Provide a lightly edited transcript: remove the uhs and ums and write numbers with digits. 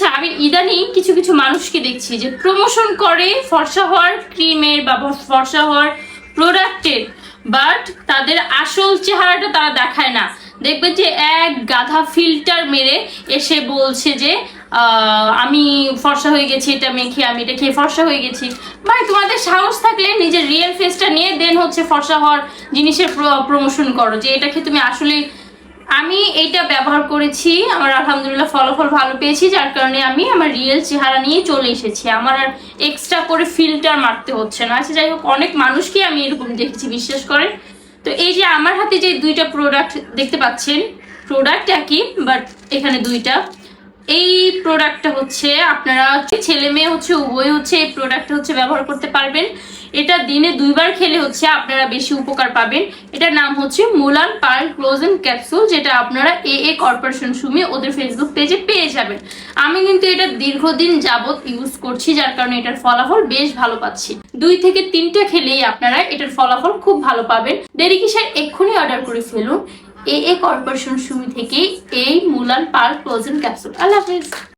আচ্ছা, আমি ইদানিং কিছু কিছু মানুষকে দেখছি যে প্রমোশন করে ফর্সা হওয়ার ক্রিমের বা ফর্সা হওয়ার প্রোডাক্টের, বাট তাদের আসল চেহারাটা তারা দেখায় না। দেখবেন যে এক গাধা ফিল্টার মেরে এসে বলছে যে আমি ফর্সা হয়ে গেছি, এটা মেখে আমি এটা খেয়ে ফর্সা হয়ে গেছি। মানে তোমাদের সাহস থাকলে নিজের রিয়েল ফেসটা নিয়ে দেন হচ্ছে ফর্সা হওয়ার জিনিসের প্রমোশন করো, যে এটা খেয়ে তুমি আসলে। আমি এইটা ব্যবহার করেছি, আমার আলহামদুলিল্লাহ ফলাফল ভালো পেয়েছি, যার কারণে আমি আমার রিয়েল চেহারা নিয়ে চলে এসেছি। আমার আর এক্সট্রা করে ফিল্টার মারতে হচ্ছে না। আচ্ছা যাই হোক, অনেক মানুষকে আমি এরকম দেখেছি, বিশ্বাস করেন। তো এই যে আমার হাতে যে দুইটা প্রোডাক্ট দেখতে পাচ্ছেন, প্রোডাক্ট একই বাট এখানে দুইটা। এই প্রোডাক্টটা হচ্ছে আপনারা ছেলে মেয়ে হচ্ছে উভয় হচ্ছে এই প্রোডাক্টটা হচ্ছে ব্যবহার করতে পারবেন। এটা দিনে 2 বার খেলে হচ্ছে আপনারা বেশি উপকার পাবেন। এটার নাম হচ্ছে মুলান পার্ল ক্লোজেন ক্যাপসুল, যেটা আপনারা এ কর্পোরেশন সুমি ওদের ফেসবুক পেজে পেয়ে যাবেন। আমি কিন্তু এটা দীর্ঘদিন যাবত ইউজ করছি, যার কারণে এটার ফলাফল বেশ ভালো পাচ্ছি। 2 থেকে 3টা খেলেই আপনারা এটার ফলাফল খুব ভালো পাবেন। দেরি কিসের, এক্ষুনি অর্ডার করে ফেলুন এ কর্পোরেশন সুমি থেকে এই মুলান পার্ল ক্লোজেন ক্যাপসুল। আল্লাহ হাফেজ।